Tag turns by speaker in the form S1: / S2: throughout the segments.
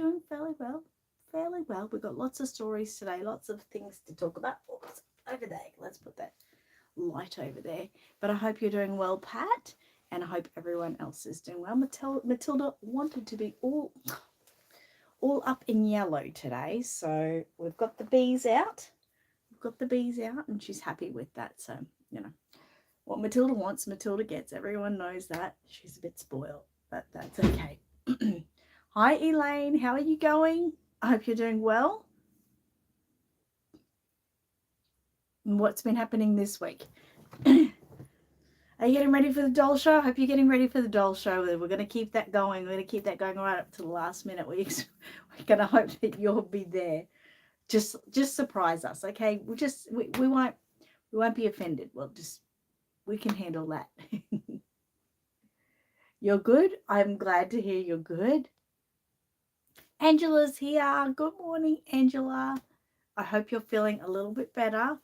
S1: doing fairly well. Fairly well. We've got lots of stories today, lots of things to talk about. Oops, over there. Let's put that light over there. But I hope you're doing well, Pat, and I hope everyone else is doing well. Matilda wanted to be all up in yellow today, so we've got the bees out. We've got the bees out, and she's happy with that. So you know what Matilda wants, Matilda gets. Everyone knows that. She's a bit spoiled, but that's okay. Hi, Elaine. How are you going? I hope you're doing well. And what's been happening this week? Are you getting ready for the doll show? I hope you're getting ready for the doll show. We're going to keep that going. We're going to keep that going right up to the last minute. We're going to hope that you'll be there. Just surprise us, okay? We won't be offended. We can handle that. You're good? I'm glad to hear you're good. Angela's here. Good morning, Angela. I hope you're feeling a little bit better.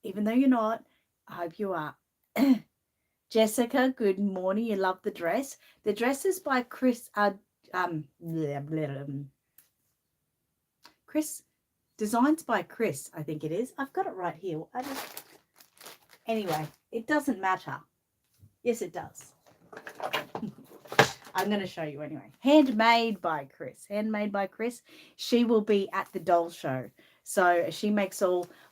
S1: Even though you're not, I hope you are. Jessica, good morning. You love the dress. The dress is by Chris, Chris, designs by Chris, I think it is. I've got it right here. Anyway, it doesn't matter. Yes, it does. I'm going to show you anyway. Handmade by Chris. Handmade by Chris. She will be at the doll show. So she makes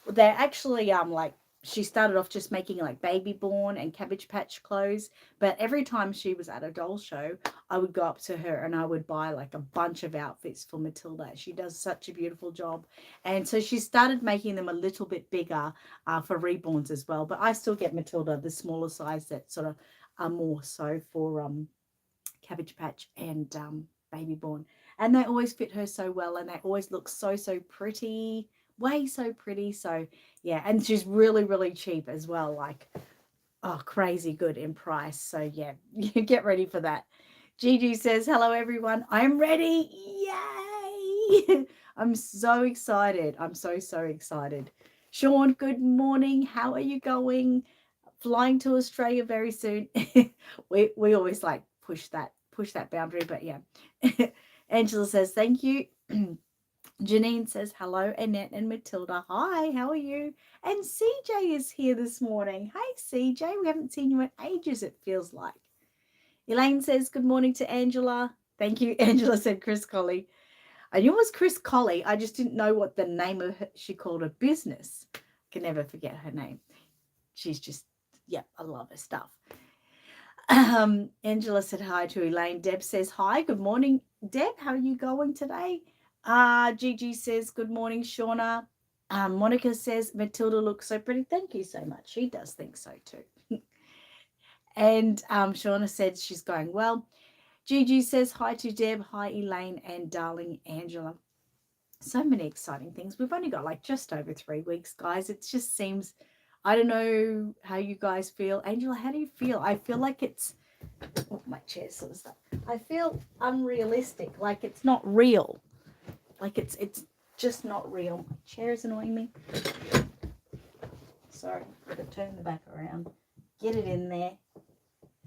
S1: they're actually like, she started off just making like Baby Born and Cabbage Patch clothes. But every time she was at a doll show, I would go up to her and I would buy like a bunch of outfits for Matilda. She does such a beautiful job. And so she started making them a little bit bigger for Reborns as well. But I still get Matilda the smaller size that sort of are more so for Cabbage Patch and Baby Born. And they always fit her so well and they always look so pretty. Way so pretty. So yeah, and she's really cheap as well, like crazy good in price. So yeah, you get ready for that. Gigi says hello everyone, I'm ready. Yay. I'm so excited. I'm so excited. Sean, good morning. How are you going? Flying to Australia very soon. we always like push that boundary, but yeah. Angela says thank you. Janine says, hello, Annette and Matilda. Hi, how are you? And CJ is here this morning. Hey, CJ, we haven't seen you in ages, it feels like. Elaine says, good morning to Angela. Thank you. Angela said Chris Colley. I knew it was Chris Colley. I just didn't know what the name of she called her business. Can never forget her name. She's just, yeah, I love her stuff. Angela said hi to Elaine. Deb says, hi, good morning. Deb, how are you going today? Gigi says, good morning, Shauna. Monica says, Matilda looks so pretty. Thank you so much. She does think so too. And Shauna said she's going well. Gigi says, hi to Deb. Hi, Elaine and darling Angela. So many exciting things. We've only got like just over 3 weeks, guys. It just seems, I don't know how you guys feel. Angela, how do you feel? I feel like it's, oh, my chair sort of stuff. I feel unrealistic, like it's not real. Like it's just not real. My chair is annoying me. Sorry, I've got to turn the back around. Get it in there.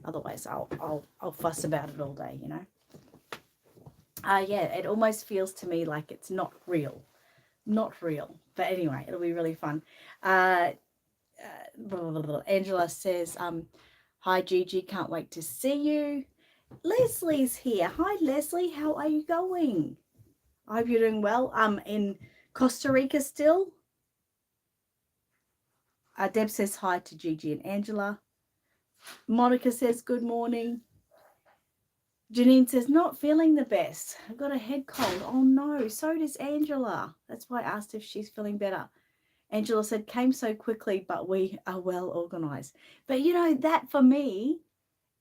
S1: Otherwise, I'll fuss about it all day, you know. Yeah, it almost feels to me like it's not real. Not real. But anyway, it'll be really fun. Angela says, hi, Gigi. Can't wait to see you. Leslie's here. Hi, Leslie. How are you going? I hope you're doing well. In Costa Rica still. Deb says hi to Gigi and Angela. Monica says good morning. Janine says not feeling the best. I've got a head cold. Oh no, so does Angela. That's why I asked if she's feeling better. Angela said came so quickly, but we are well organized. But you know, that for me,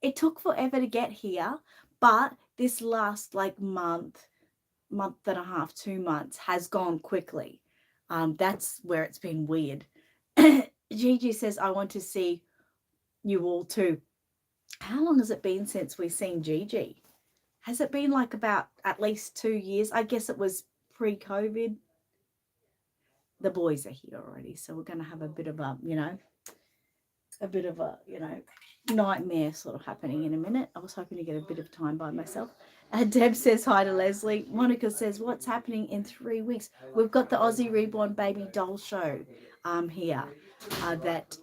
S1: it took forever to get here. But this last like month and a half, 2 months has gone quickly. That's where it's been weird. Gigi says, I want to see you all too. How long has it been since we've seen Gigi? Has it been like about at least 2 years? I guess it was pre-COVID. The boys are here already, so we're going to have a bit of a, you know, a bit of a, nightmare sort of happening in a minute. I was hoping to get a bit of time by myself. Deb says hi to Leslie. Monica says, what's happening in 3 weeks? We've got the Aussie Reborn Baby Doll Show here that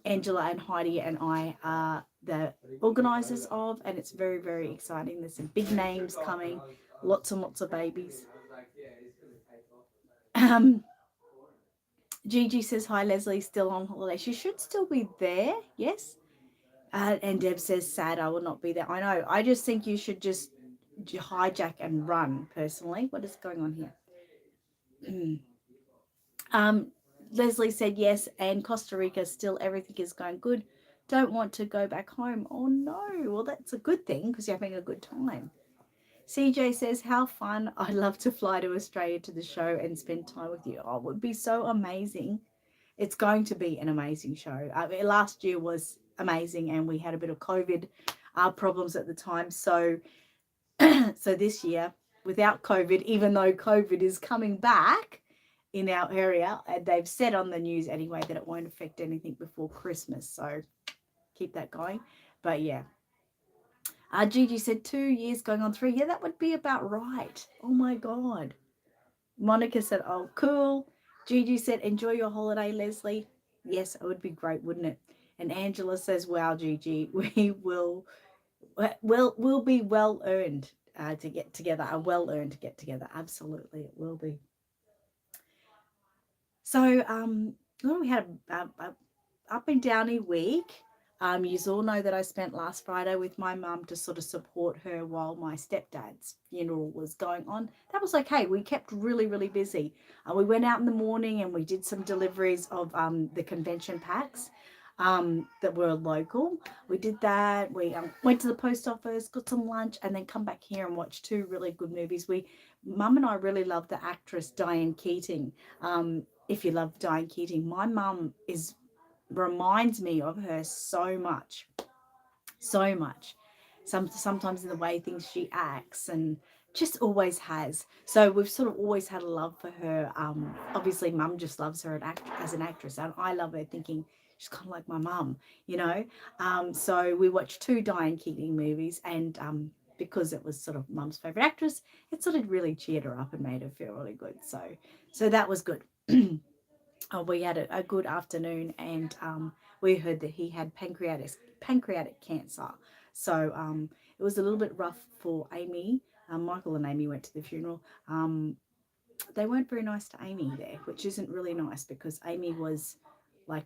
S1: Angela and Heidi and I are the organisers of, and it's very, very exciting. There's some big names coming, lots and lots of babies. Gigi says, hi, Leslie, still on holiday. She should still be there, yes. And Deb says, sad, I will not be there. I know. I just think you should just hijack and run, personally. What is going on here? Leslie said, yes, and Costa Rica, still everything is going good. Don't want to go back home. Oh, no. Well, that's a good thing because you're having a good time. CJ says, how fun. I'd love to fly to Australia to the show and spend time with you. Oh, it would be so amazing. It's going to be an amazing show. Last year was amazing and we had a bit of COVID problems at the time. So, so this year, without COVID, even though COVID is coming back in our area, and they've said on the news anyway that it won't affect anything before Christmas. So keep that going. But yeah. Gigi said 2 years going on 3. Yeah, that would be about right. Oh my God. Monica said, oh, cool. Gigi said, enjoy your holiday, Leslie. Yes, it would be great, wouldn't it? And Angela says, wow, Gigi, we'll be well earned to get together. Well earned to get together. Absolutely, it will be. So, well, we had a up and downy week. You all know that I spent last Friday with my mum to sort of support her while my stepdad's funeral was going on. That was okay. We kept really, really busy. We went out in the morning and we did some deliveries of the convention packs that were local. We did that. We went to the post office, got some lunch, and then come back here and watch 2 really good movies. Mum and I really love the actress Diane Keating. If you love Diane Keating, my mum reminds me of her so much. Sometimes in the way things she acts, and just always has. So we've sort of always had a love for her. Obviously mum just loves her as an actress, and I love her thinking she's kind of like my mum, so we watched 2 Diane Keating movies, and because it was sort of mum's favorite actress, it sort of really cheered her up and made her feel really good. So that was good. We had a good afternoon, and we heard that he had pancreatic cancer. So it was a little bit rough for Amy. Michael and Amy went to the funeral. They weren't very nice to Amy there, which isn't really nice because Amy was like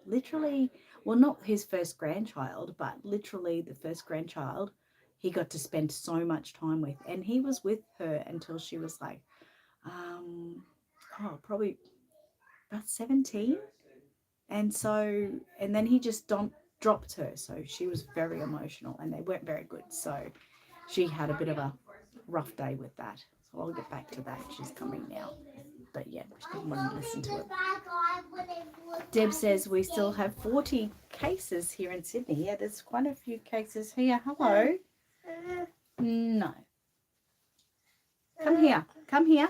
S1: literally, well, not his first grandchild, but literally the first grandchild he got to spend so much time with. And he was with her until she was like, probably about 17. And then he just dropped her. So she was very emotional and they weren't very good. So she had a bit of a rough day with that. So I'll get back to that. She's coming now. But yeah, she didn't want to listen to it. Deb says we still have 40 cases here in Sydney. Yeah, there's quite a few cases here. Hello. No. Come here. Come here.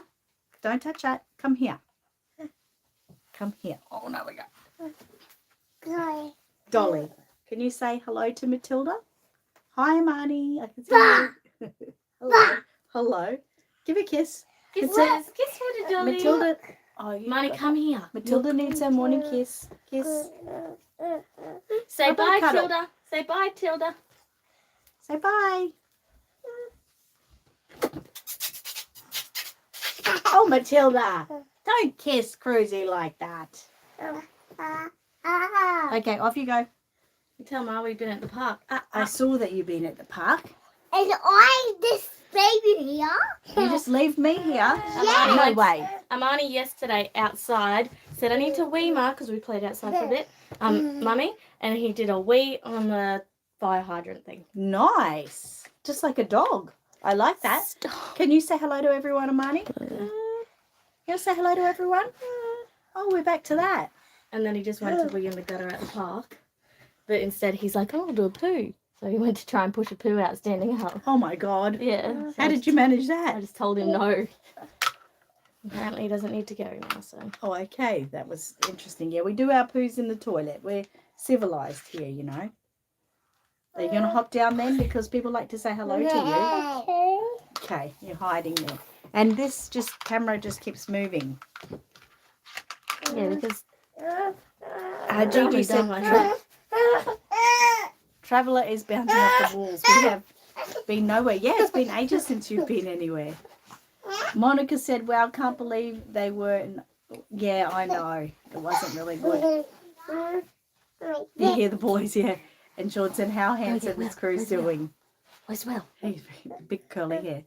S1: Don't touch that. Come here. Come here. Oh, no, we go. Dolly. Can you say hello to Matilda? Hi, Marnie. I can see you. Hello. Hello. Give a kiss.
S2: Kiss for the Dolly.
S1: Matilda.
S2: Marnie, come here.
S1: Matilda needs her morning kiss. Kiss.
S2: Say bye, Tilda. Say bye, Tilda.
S1: Say bye. Oh, Matilda. Don't kiss Cruzy like that. Okay, off you go.
S2: You tell Ma we've been at the park.
S1: I saw that you've been at the park.
S3: And I just baby here.
S1: You just leave me here?
S3: Yeah.
S1: No way.
S2: Amani yesterday outside said, I need to wee, Ma, because we played outside for a bit. Mummy. And he did a wee on the fire hydrant thing.
S1: Nice. Just like a dog. I like that.
S2: Stop.
S1: Can you say hello to everyone, Amani? You say hello to everyone? Oh, we're back to that.
S2: And then he just went to wee in the gutter at the park. But instead he's like, oh, I'll do a poo. So he went to try and push a poo out standing up.
S1: Oh, my God.
S2: Yeah. So
S1: How did you manage
S2: I
S1: that?
S2: just told him no. Apparently he doesn't need to go now, so.
S1: Oh, okay. That was interesting. Yeah, we do our poos in the toilet. We're civilized here, you know. Are you going to hop down then because people like to say hello to you? Okay, you're hiding there. And this camera just keeps moving.
S2: Yeah, because
S1: Gigi said Traveller is bouncing off the walls. We have been nowhere. Yeah, it's been ages since you've been anywhere. Monica said, wow, can't believe they weren't. Yeah, I know. It wasn't really good. You hear the boys, yeah. And Sean said, how handsome is Cruz doing?
S2: Where's Will?
S1: He's big curly hair.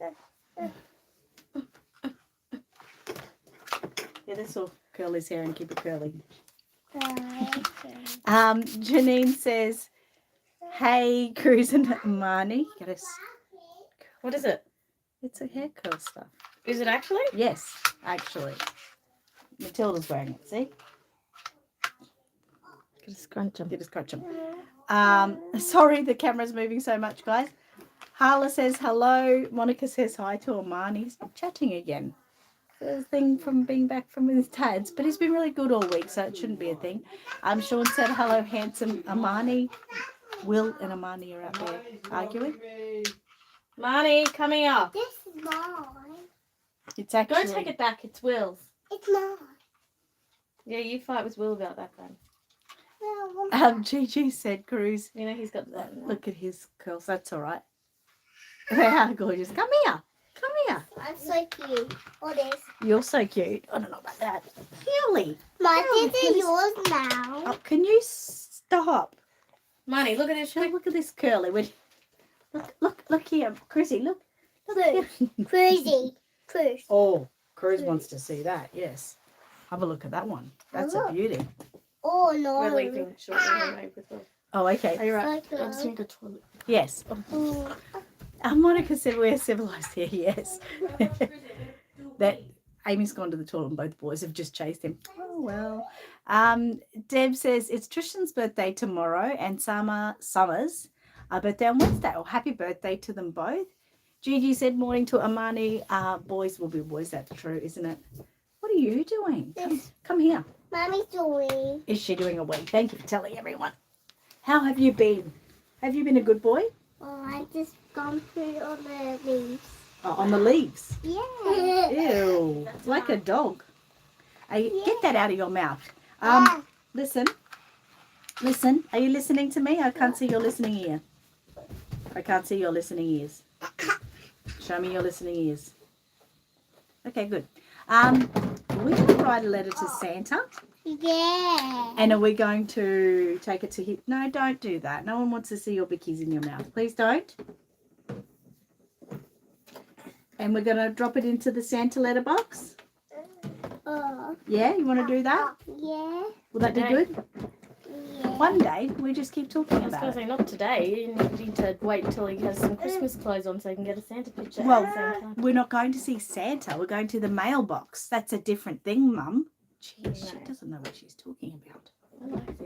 S1: Yeah, let's all curl his hair and keep it curly. Janine says, hey, Cruz and Marnie.
S2: What is it?
S1: It's a hair curl stuff.
S2: Is it actually?
S1: Yes, actually. Matilda's wearing it, see?
S2: Get a scrunch 'em.
S1: Get a scratch 'em. Sorry, the camera's moving so much, guys. Harla says hello. Monica says hi to Amani. He's chatting again. The thing from being back from his dads, but he's been really good all week, so it shouldn't be a thing. Sean said hello, handsome Amani. Will and Amani are out there arguing.
S2: Marnie, come here.
S3: This is mine.
S1: It's actually.
S2: Don't take it back. It's Will's.
S3: It's mine.
S2: Yeah, you fight with Will about that then.
S1: Gigi said, Cruz.
S2: You know he's got that.
S1: Look at his curls. That's all right. They are gorgeous. Come here. Come here.
S3: I'm so cute. What is?
S1: You're so cute. I don't know about that. Really?
S3: My
S1: Oh,
S3: this is yours now.
S1: Oh, can you stop?
S2: Marnie, look at this.
S1: Look at this curly. Look here, Chrissy. Look here.
S3: Crazy. Cruz.
S1: Oh, Cruz wants to see that. Yes. Have a look at that one. That's a beauty.
S3: Oh no.
S2: We're leaving shortly anyway with Will.
S1: Oh, okay.
S2: Are you right?
S3: Okay.
S2: I just need a toilet.
S1: Yes.
S3: Oh.
S1: Monica said we're civilized here. Yes. That Amy's gone to the toilet and both boys have just chased him. Oh well. Deb says it's Tristan's birthday tomorrow and Summer's birthday on Wednesday. Oh, happy birthday to them both. Gigi said morning to Amani. Boys will be boys. That's true, isn't it? What are you doing? Come here.
S3: Mommy's doing.
S1: Is she doing a wee? Thank you for telling everyone. How have you been? Have you been a good boy?
S3: Oh, I just gone through all the leaves.
S1: Oh, on the leaves.
S3: Yeah.
S1: Ew. Like a dog. Get that out of your mouth. Listen. Listen. Are you listening to me? I can't see your listening ear. I can't see your listening ears. Show me your listening ears. Okay, good. We're going to write a letter to Santa.
S3: Yeah.
S1: And are we going to take it to him? No, don't do that. No one wants to see your bickies in your mouth. Please don't. And we're going to drop it into the Santa letterbox. Yeah, you want to do that?
S3: Yeah.
S1: Will that be good?
S3: Yeah.
S1: One day. We just keep talking
S2: I was going
S1: about
S2: to
S1: it.
S2: say, not today. You need to wait until he has some Christmas clothes on so he can get a Santa picture
S1: Well,
S2: at the same time.
S1: we're not going to see Santa. We're going to the mailbox. That's a different thing, Mum. Jeez, she doesn't know what she's talking about.
S2: I like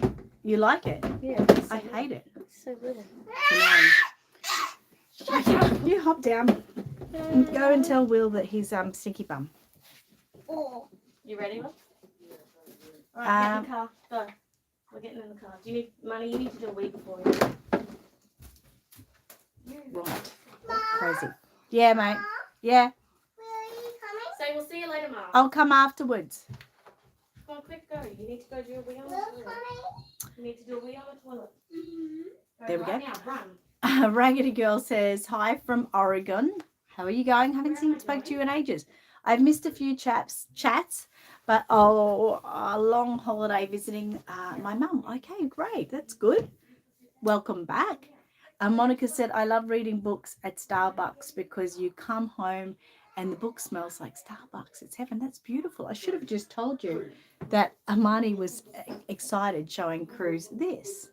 S2: it.
S1: You like it?
S2: Yeah.
S1: I hate it.
S2: It's so little.
S1: It's annoying. You hop down. Go and tell Will that he's stinky bum.
S3: Oh.
S2: You ready, Will? All right, get in the car. Go. We're getting in the car. Do you need money? You need to do a week before you.
S1: Right. Crazy. Yeah, mate. Yeah.
S3: Where are you coming?
S2: So we'll see you later, Mum.
S1: I'll come afterwards.
S2: Come on, quick, go. You need to go do a wee on the
S3: Where's
S2: toilet.
S3: mommy?
S2: You need to do a wee on the toilet. Go
S1: There we
S2: right
S1: go.
S2: Now, run.
S1: Raggedy Girl says, hi from Oregon. How are you going? Haven't spoke to you in ages. I've missed a few chats, but a long holiday visiting my mum. Okay, great. That's good. Welcome back. Monica said, I love reading books at Starbucks because you come home and the book smells like Starbucks. It's heaven. That's beautiful. I should have just told you that Amani was excited showing Cruz this.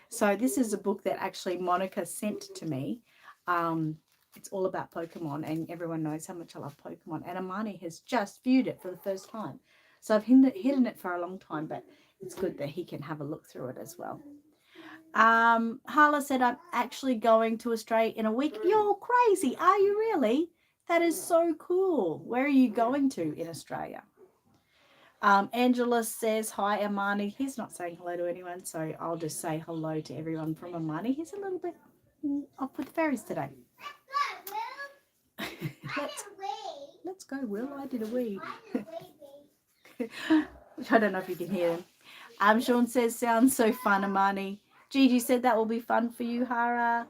S1: So this is a book that actually Monica sent to me. It's all about Pokemon, and everyone knows how much I love Pokemon. And Amani has just viewed it for the first time. So I've hidden it for a long time, but it's good that he can have a look through it as well. Harla said, I'm actually going to Australia in a week. You're crazy. Are you really? That is so cool. Where are you going to in Australia? Angela says, hi, Amani. He's not saying hello to anyone, so I'll just say hello to everyone from Amani. He's a little bit off with the fairies today. Let's go, Will. I did a wee. I don't know if you can hear him. Sean says, sounds so fun, Amani. Gigi said that will be fun for you, Hara.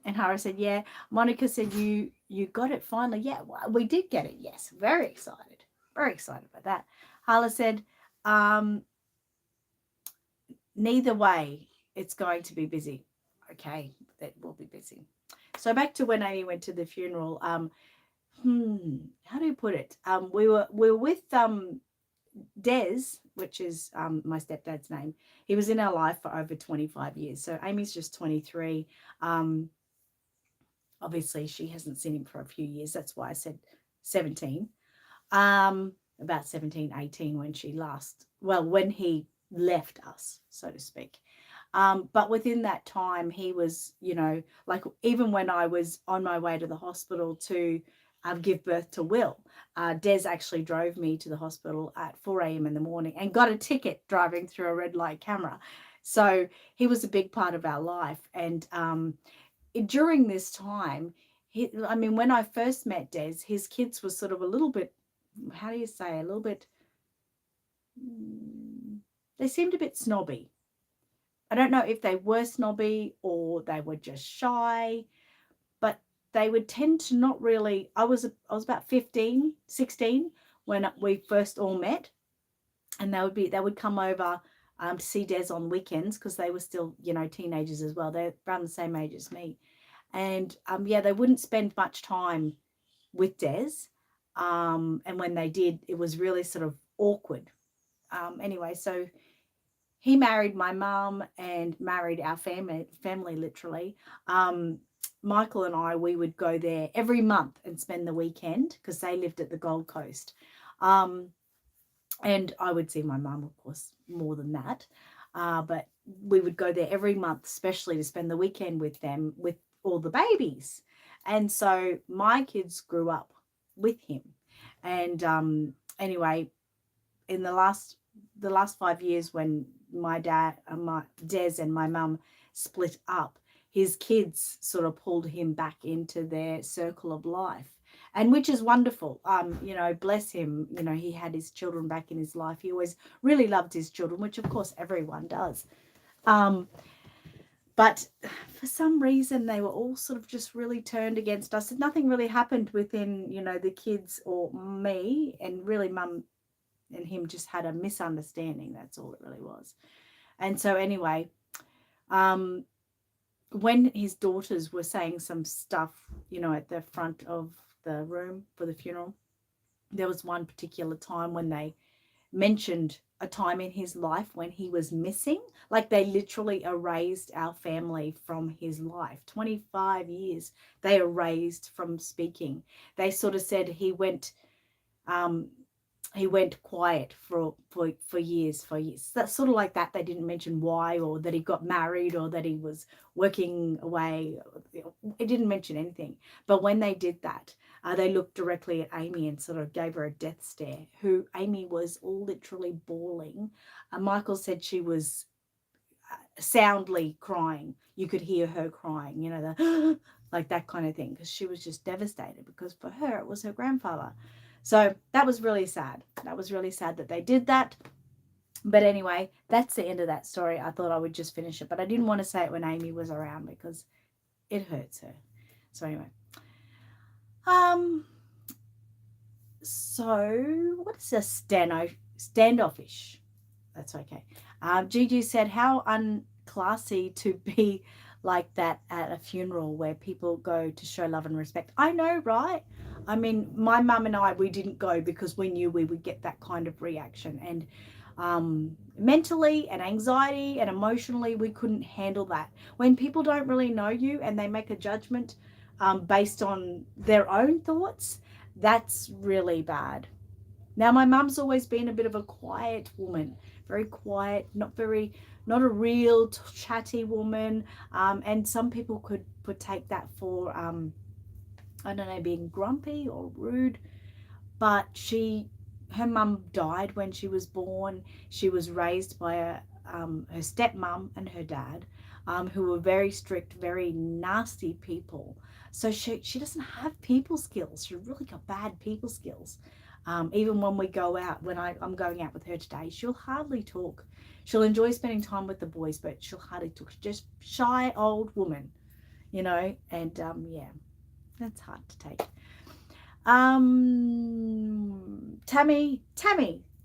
S1: And Hara said, yeah. Monica said, you got it finally. Yeah, we did get it. Yes, very excited. Very excited about that. Hala said, neither way, it's going to be busy. Okay, that will be busy. So back to when Amy went to the funeral. How do you put it? We were with Des, which is my stepdad's name. He was in our life for over 25 years. So Amy's just 23. Obviously, she hasn't seen him for a few years. That's why I said 17. About 17, 18 when when he left us, so to speak. But within that time, he was, like even when I was on my way to the hospital to give birth to Will, Des actually drove me to the hospital at 4 a.m. in the morning and got a ticket driving through a red light camera. So he was a big part of our life. And during this time, when I first met Des, his kids were sort of a little bit, how do you say, a little bit, they seemed a bit snobby. I don't know if they were snobby or they were just shy, but they would tend to not really. I was about 15, 16 when we first all met, and they would come over to see Des on weekends because they were still, teenagers as well. They're around the same age as me. And they wouldn't spend much time with Des. And when they did, it was really sort of awkward. Anyway, so he married my mum and married our family literally. Michael and we would go there every month and spend the weekend because they lived at the Gold Coast. And I would see my mum, of course, more than that. But we would go there every month, especially to spend the weekend with them, with all the babies. And so my kids grew up with him. And anyway, in the last 5 years when my dad, Des and my mum split up, his kids sort of pulled him back into their circle of life, and which is wonderful. Bless him. He had his children back in his life. He always really loved his children, which of course everyone does. But for some reason, they were all sort of just really turned against us. And nothing really happened within, the kids or me, and really mum and him just had a misunderstanding. That's all it really was. And so anyway, when his daughters were saying some stuff, at the front of the room for the funeral, there was one particular time when they mentioned a time in his life when he was missing. Like they literally erased our family from his life. 25 years they erased from speaking. They sort of said he went quiet for years. That's sort of like that. They didn't mention why, or that he got married, or that he was working away. It didn't mention anything. But when they did that, they looked directly at Amy and sort of gave her a death stare. Amy was literally bawling. Michael said she was soundly crying. You could hear her crying, like that kind of thing, because she was just devastated, because for her it was her grandfather. So that was really sad. That was really sad that they did that. But anyway, that's the end of that story. I thought I would just finish it, but I didn't want to say it when Amy was around because it hurts her. So anyway. So what is a standoffish? That's okay. Gigi said, how unclassy to be like that at a funeral where people go to show love and respect. I know, right? I mean, my mum and I, we didn't go because we knew we would get that kind of reaction. And mentally and anxiety and emotionally, we couldn't handle that. When people don't really know you and they make a judgment based on their own thoughts, that's really bad. Now, my mum's always been a bit of a quiet woman, very quiet, not a real chatty woman. And some people could take that for, I don't know, being grumpy or rude. But her mum died when she was born. She was raised by her stepmom and her dad, who were very strict, very nasty people. So she doesn't have people skills. She really got bad people skills. Even when we go out, when I'm going out with her today, she'll hardly talk. She'll enjoy spending time with the boys, but she'll hardly talk. She's just shy old woman, you know, and yeah, that's hard to take. Tammy,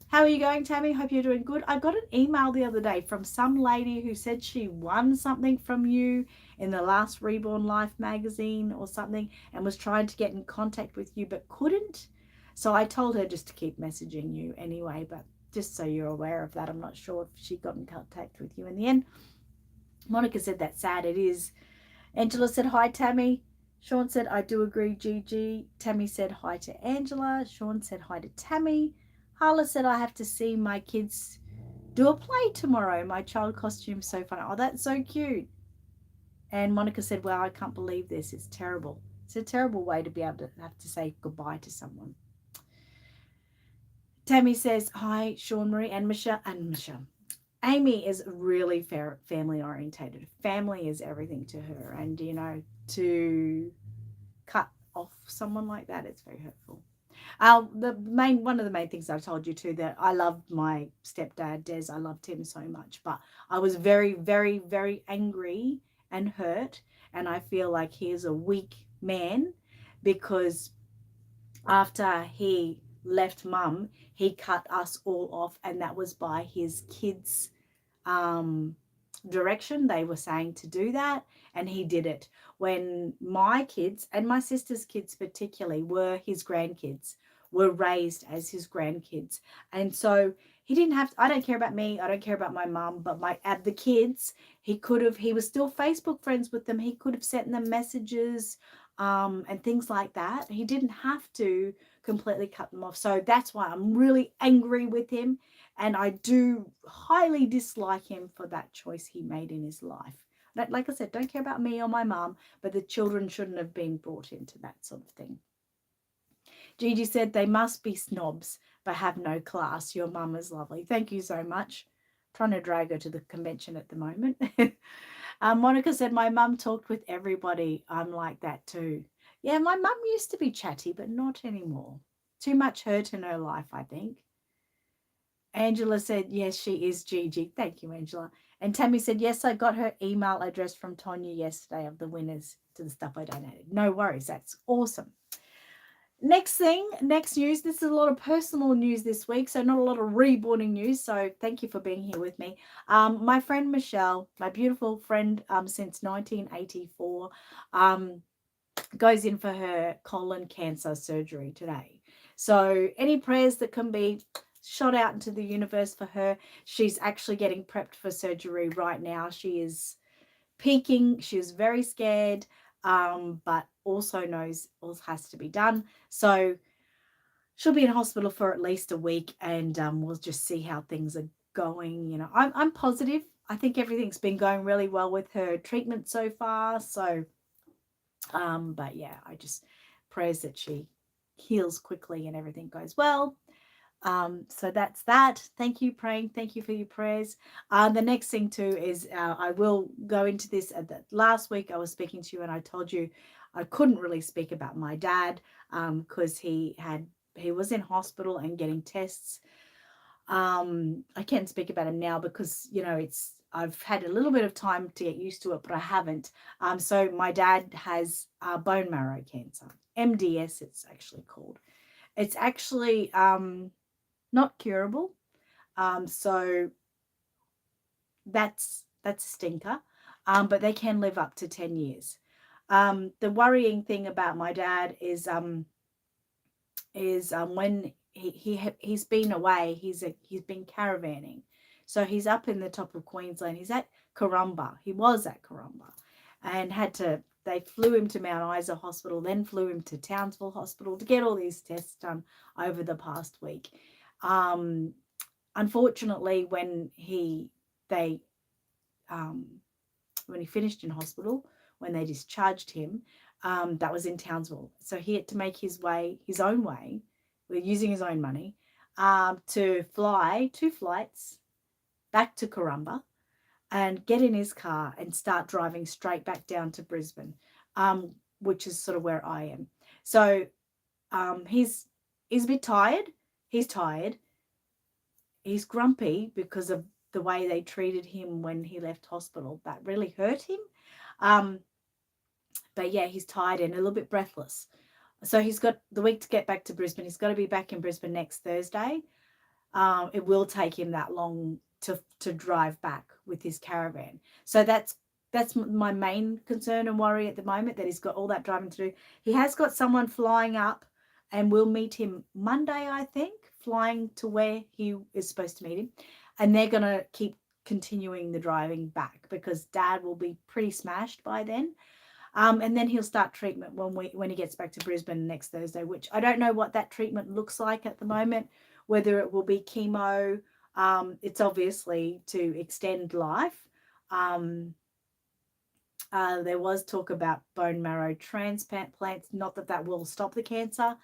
S1: how are you going, Tammy? Hope you're doing good. I got an email the other day from some lady who said she won something from you in the last Reborn Life magazine or something, and was trying to get in contact with you but couldn't. So I told her just to keep messaging you anyway, but just so you're aware of that. I'm not sure if she got in contact with you in the end. Monica said that's sad. It is. Angela said hi, Tammy. Sean said, I do agree, Gigi. Tammy said hi to Angela. Sean said hi to Tammy. Harla said, I have to see my kids do a play tomorrow. My child costume's so fun. Oh, that's so cute. And Monica said, wow, I can't believe this. It's terrible. It's a terrible way to be able to have to say goodbye to someone. Tammy says, hi, Sean Marie and Michelle. Amy is really family orientated. Family is everything to her. And, you know, to cut off someone like that, it's very hurtful. One of the main things I told you too, that I loved my stepdad, Des. I loved him so much, but I was very, very, very angry and hurt. And I feel like he is a weak man because after he left mum, he cut us all off, and that was by his kids' direction. They were saying to do that, and he did it when my kids and my sister's kids particularly were his grandkids, were raised as his grandkids. And so he didn't have to, I don't care about me, I don't care about my mum, but the kids, he was still Facebook friends with them. He could have sent them messages and things like that. He didn't have to completely cut them off. So that's why I'm really angry with him, and I do highly dislike him for that choice he made in his life. Like I said, don't care about me or my mum, but the children shouldn't have been brought into that sort of thing. Gigi said, they must be snobs but have no class. Your mum is lovely. Thank you so much. I'm trying to drag her to the convention at the moment. Monica said, my mum talked with everybody. I'm like that too. Yeah, my mum used to be chatty, but not anymore. Too much hurt in her life, I think. Angela said, yes, she is Gigi. Thank you, Angela. And Tammy said, yes, I got her email address from Tonya yesterday of the winners to the stuff I donated. No worries. That's awesome. Next news. This is a lot of personal news this week, so not a lot of reborning news. So thank you for being here with me. My friend Michelle, my beautiful friend since 1984, goes in for her colon cancer surgery today. So any prayers that can be shot out into the universe for her. She's actually getting prepped for surgery right now. She is peaking. She is very scared, but also knows all has to be done. So she'll be in hospital for at least a week, and we'll just see how things are going. You know, I'm positive. I think everything's been going really well with her treatment so far. So, but yeah, I just prayers that she heals quickly and everything goes well. So that's that. Thank you, praying. Thank you for your prayers. The next thing too is I will go into this. Last week I was speaking to you and I told you I couldn't really speak about my dad because he was in hospital and getting tests. I can't speak about him now because, you know, I've had a little bit of time to get used to it, but I haven't. So my dad has bone marrow cancer, MDS it's actually called. It's actually not curable. So that's a stinker. But they can live up to 10 years. The worrying thing about my dad is when he's been away, he's been caravanning. So he's up in the top of Queensland. He's at Corumba. He was at Corumba and they flew him to Mount Isa Hospital, then flew him to Townsville Hospital to get all these tests done over the past week. Unfortunately, when he finished in hospital, when they discharged him, that was in Townsville. So he had to make his own way, using his own money, to fly 2 flights back to Corumba and get in his car and start driving straight back down to Brisbane, which is sort of where I am. So he's a bit tired. He's tired. He's grumpy because of the way they treated him when he left hospital. That really hurt him. But yeah, he's tired and a little bit breathless. So he's got the week to get back to Brisbane. He's got to be back in Brisbane next Thursday. It will take him that long to drive back with his caravan. So that's my main concern and worry at the moment, that he's got all that driving to do. He has got someone flying up, and we'll meet him Monday, I think, flying to where he is supposed to meet him. And they're going to keep continuing the driving back because Dad will be pretty smashed by then. And then he'll start treatment when he gets back to Brisbane next Thursday, which I don't know what that treatment looks like at the moment, whether it will be chemo. It's obviously to extend life. There was talk about bone marrow transplants, not that will stop the cancer.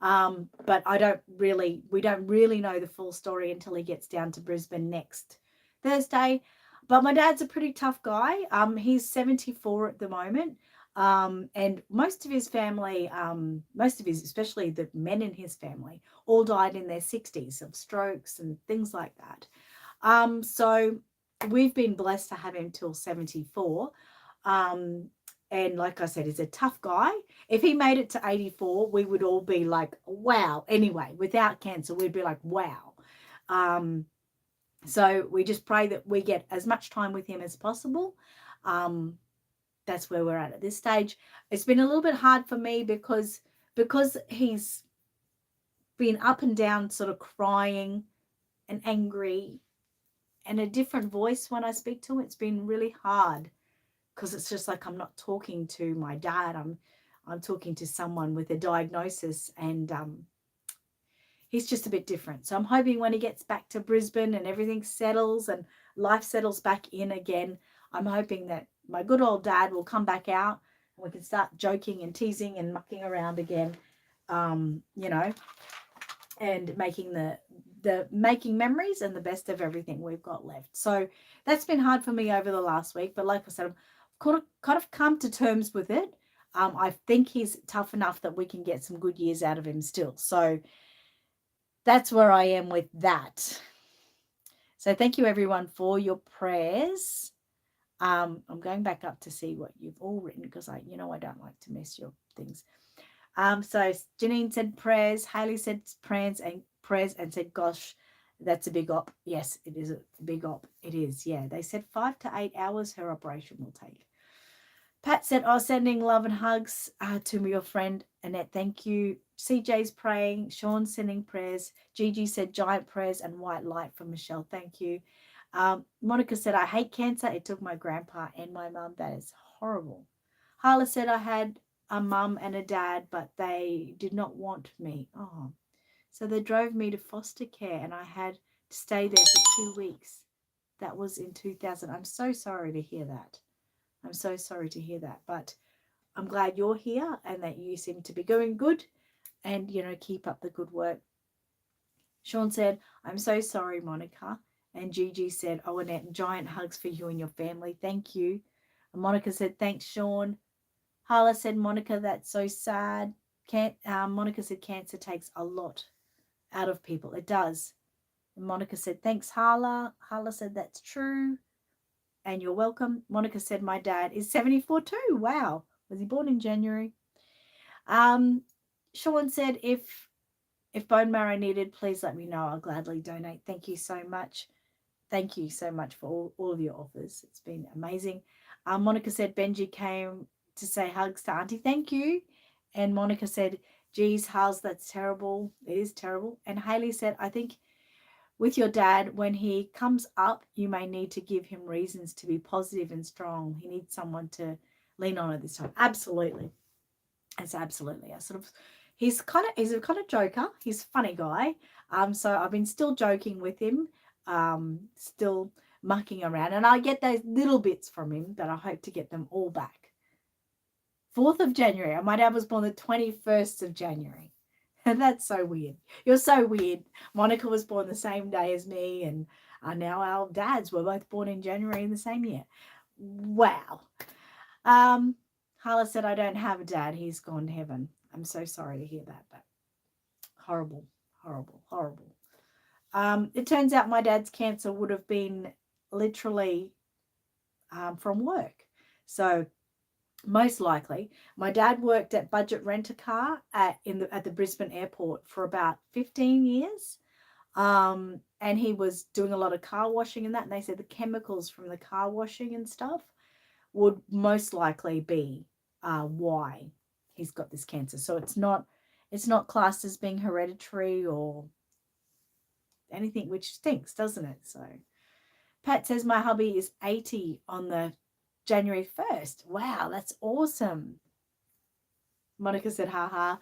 S1: But we don't really know the full story until he gets down to Brisbane next Thursday. But my dad's a pretty tough guy. He's 74 at the moment. And most of his family, especially the men in his family, all died in their 60s of strokes and things like that. So we've been blessed to have him till 74. And like I said, he's a tough guy. If he made it to 84, we would all be like, wow. Anyway, without cancer, we'd be like, wow. So we just pray that we get as much time with him as possible. That's where we're at this stage. It's been a little bit hard for me because he's been up and down, sort of crying and angry and a different voice when I speak to him. It's been really hard because it's just like I'm not talking to my dad. I'm talking to someone with a diagnosis, and he's just a bit different. So I'm hoping when he gets back to Brisbane and everything settles and life settles back in again, I'm hoping that my good old dad will come back out and we can start joking and teasing and mucking around again, and making making memories and the best of everything we've got left. So that's been hard for me over the last week. But like I said, I've kind of come to terms with it. I think he's tough enough that we can get some good years out of him still. So that's where I am with that. So thank you everyone for your prayers. I'm going back up to see what you've all written because I don't like to miss your things. So Janine said prayers. Haley said prayers and said, gosh, that's a big op. Yes, it is a big op. It is. Yeah. They said 5 to 8 hours her operation will take. Pat said, sending love and hugs to your friend Annette. Thank you. CJ's praying. Sean sending prayers. Gigi said giant prayers and white light from Michelle. Thank you. Monica said, I hate cancer. It took my grandpa and my mum. That is horrible. Harla said, I had a mum and a dad, but they did not want me. Oh, so they drove me to foster care and I had to stay there for 2 weeks. That was in 2000. I'm so sorry to hear that. I'm so sorry to hear that, but I'm glad you're here and that you seem to be going good and, keep up the good work. Sean said, I'm so sorry, Monica. And Gigi said, Annette, giant hugs for you and your family. Thank you. And Monica said, thanks, Sean. Harla said, Monica, that's so sad. Monica said, cancer takes a lot out of people. It does. And Monica said, thanks, Harla. Harla said, that's true. And you're welcome. Monica said, my dad is 74 too. Wow. Was he born in January? Sean said, if bone marrow needed, please let me know. I'll gladly donate. Thank you so much. Thank you so much for all of your offers. It's been amazing. Monica said, Benji came to say hugs to Auntie. Thank you. And Monica said, geez, Hals, that's terrible. It is terrible. And Haley said, I think with your dad, when he comes up, you may need to give him reasons to be positive and strong. He needs someone to lean on at this time. Absolutely. It's absolutely. He's a kind of joker. He's a funny guy. So I've been still joking with him, still mucking around. And I get those little bits from him, but I hope to get them all back. 4th of January. My dad was born the 21st of January. That's so weird. You're so weird. Monica was born the same day as me, and now our dads were both born in January in the same year. Wow. Hala said, I don't have a dad. He's gone to heaven. I'm so sorry to hear that, but horrible, horrible, horrible. It turns out my dad's cancer would have been literally from work. So most likely, my dad worked at Budget Rent-A-Car at the Brisbane airport for about 15 years. And he was doing a lot of car washing and that. And they said the chemicals from the car washing and stuff would most likely be why he's got this cancer. So it's not classed as being hereditary or anything, which stinks, doesn't it? So Pat says my hubby is 80 on the January 1st. Wow, that's awesome. Monica said, haha.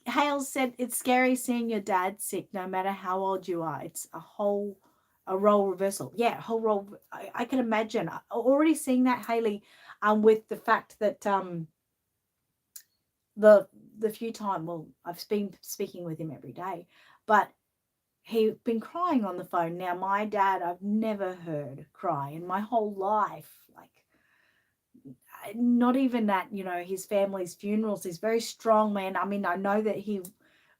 S1: Hales said, it's scary seeing your dad sick no matter how old you are. It's a role reversal. Yeah, whole role. I can imagine. Already seeing that, Haley, with the fact that the few time, well, I've been speaking with him every day, but he'd been crying on the phone. Now, my dad, I've never heard cry in my whole life. Like, not even that, his family's funerals. He's a very strong man. I mean, I know that he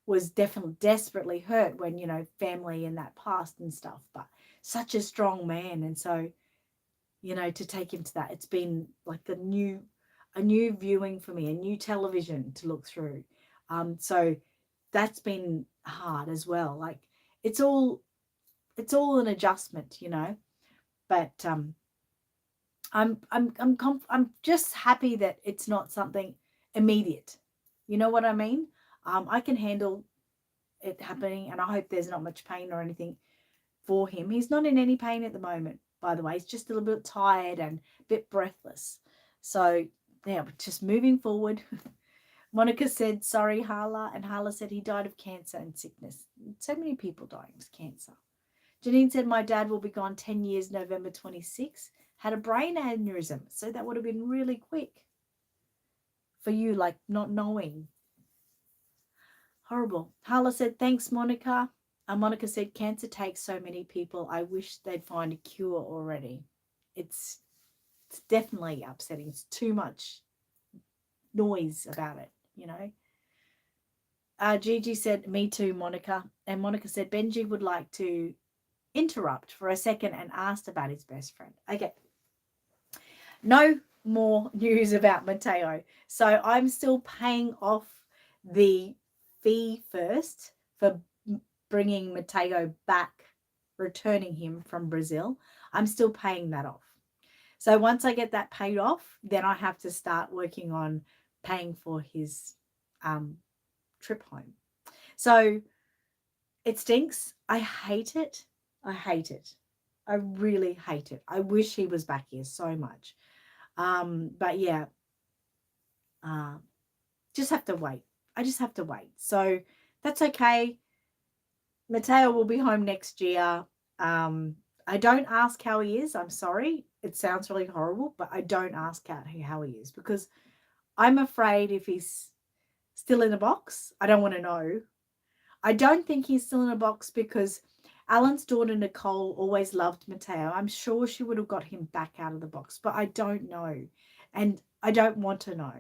S1: was definitely desperately hurt when, family and that passed and stuff, but such a strong man. And so, to take him to that, it's been like a new viewing for me, a new television to look through. So that's been hard as well. Like, it's all an adjustment, but I'm just happy that it's not something immediate. You know what I mean? I can handle it happening, and I hope there's not much pain or anything for him. He's not in any pain at the moment, by the way. He's just a little bit tired and a bit breathless. So yeah, just moving forward. Monica said, sorry, Hala. And Hala said he died of cancer and sickness. So many people dying of cancer. Janine said, my dad will be gone 10 years, November 26. Had a brain aneurysm. So that would have been really quick for you, like not knowing. Horrible. Hala said, thanks, Monica. Monica said, cancer takes so many people. I wish they'd find a cure already. It's definitely upsetting. It's too much noise about it, Gigi said, me too, Monica. And Monica said, Benji would like to interrupt for a second and asked about his best friend. Okay. No more news about Mateo. So I'm still paying off the fee first for bringing Mateo back, returning him from Brazil. I'm still paying that off. So once I get that paid off, then I have to start working on paying for his trip home. So it stinks. I hate it. I hate it. I really hate it. I wish he was back here so much. But yeah, just have to wait. I just have to wait. So that's okay. Mateo will be home next year. I don't ask how he is. I'm sorry. It sounds really horrible, but I don't ask how he is because I'm afraid if he's still in a box, I don't want to know. I don't think he's still in a box because Alan's daughter, Nicole, always loved Mateo. I'm sure she would have got him back out of the box, but I don't know. And I don't want to know.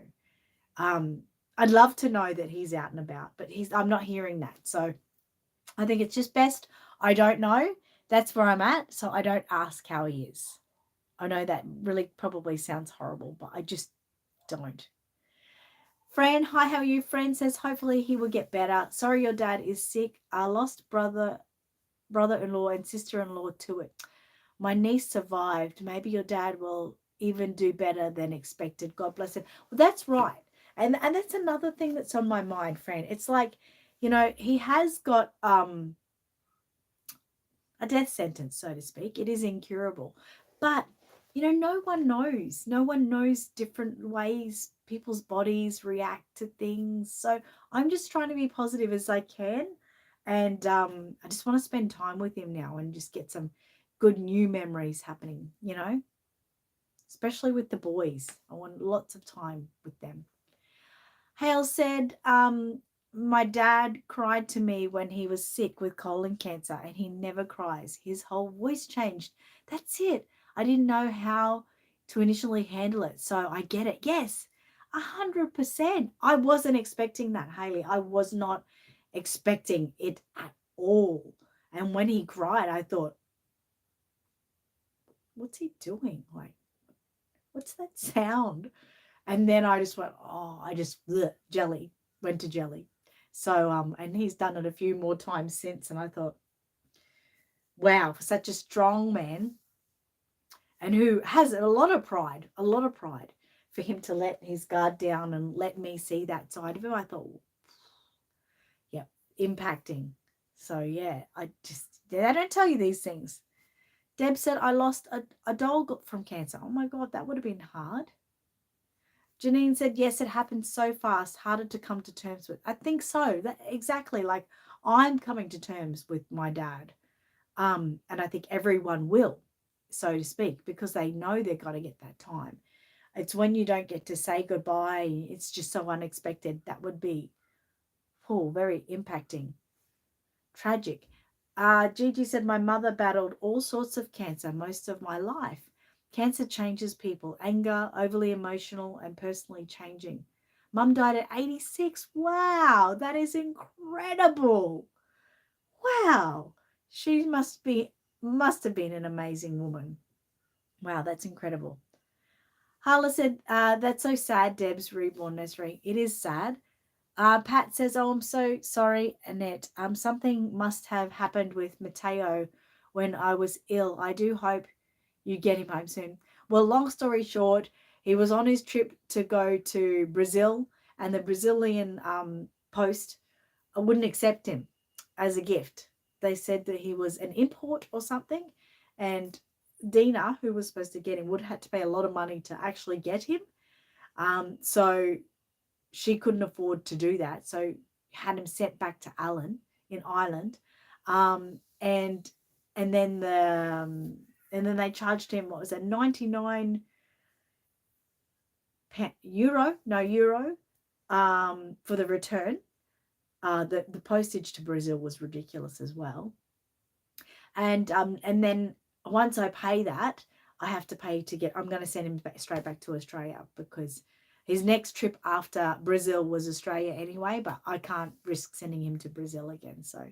S1: I'd love to know that he's out and about, but I'm not hearing that. So I think it's just best I don't know. That's where I'm at. So I don't ask how he is. I know that really probably sounds horrible, but I just don't. Fran, hi, how are you? Fran says, hopefully he will get better. Sorry your dad is sick. I lost brother-in-law and sister-in-law to it. My niece survived. Maybe your dad will even do better than expected. God bless him. Well, that's right. And that's another thing that's on my mind, Fran. It's like, he has got a death sentence, so to speak. It is incurable. But, no one knows. No one knows different ways people's bodies react to things. So I'm just trying to be positive as I can. And I just want to spend time with him now and just get some good new memories happening, especially with the boys. I want lots of time with them. Hale said, my dad cried to me when he was sick with colon cancer, and he never cries. His whole voice changed. That's it. I didn't know how to initially handle it, so I get it. Yes, 100%. I wasn't expecting that, Haley. I was not expecting it at all. And when he cried, I thought, what's he doing? Like, what's that sound? And then I just went, oh, I just, bleh, jelly, went to jelly. So, and he's done it a few more times since. And I thought, wow, for such a strong man and who has a lot of pride, for him to let his guard down and let me see that side of him, I thought, yeah, impacting. So, yeah, they don't tell you these things. Deb said, I lost a dog from cancer. Oh my God, that would have been hard. Janine said, yes, it happened so fast, harder to come to terms with. I think so. Exactly. Like, I'm coming to terms with my dad. And I think everyone will, so to speak, because they know they're going to get that time. It's when you don't get to say goodbye. It's just so unexpected. That would be, very impacting. Tragic. Gigi said, my mother battled all sorts of cancer most of my life. Cancer changes people, anger, overly emotional, and personally changing. Mum died at 86. Wow, that is incredible. Wow. She must have been an amazing woman. Wow, that's incredible. Harla said, that's so sad, Deb's reborn nursery. It is sad. Pat says, oh, I'm so sorry, Annette. Something must have happened with Mateo when I was ill. I do hope you get him home soon. Well, long story short, he was on his trip to go to Brazil, and the Brazilian post wouldn't accept him as a gift. They said that he was an import or something, and Dina, who was supposed to get him, would have had to pay a lot of money to actually get him. So she couldn't afford to do that, so had him sent back to Allen in Ireland, and then they charged him, what was it, 99 euro for the return. The postage to Brazil was ridiculous as well, and then once I pay that, I have to pay to get. I'm going to send him straight back to Australia because his next trip after Brazil was Australia anyway, but I can't risk sending him to Brazil again. So,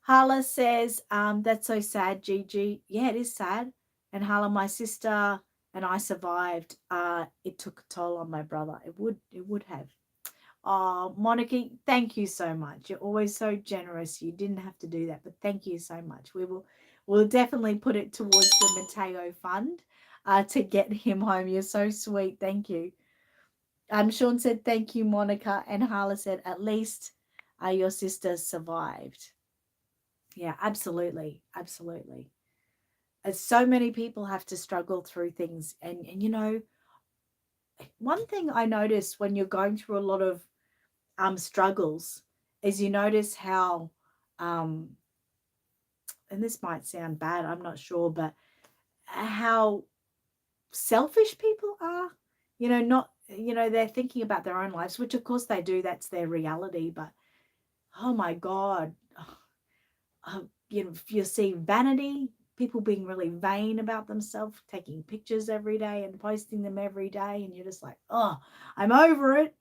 S1: Hala says, that's so sad, Gigi. Yeah, it is sad. And Hala, my sister and I survived. It took a toll on my brother. It would have. Oh, Monica, thank you so much. You're always so generous. You didn't have to do that, but thank you so much. We'll definitely put it towards the Mateo fund to get him home. You're so sweet. Thank you. Sean said, thank you, Monica. And Hala said, at least your sister survived. Yeah, absolutely. Absolutely. So many people have to struggle through things. And one thing I noticed when you're going through a lot of struggles is you notice how, and this might sound bad, I'm not sure, but how selfish people are. They're thinking about their own lives, which of course they do. That's their reality. But oh my God, you see vanity, people being really vain about themselves, taking pictures every day and posting them every day, and you're just like, oh, I'm over it.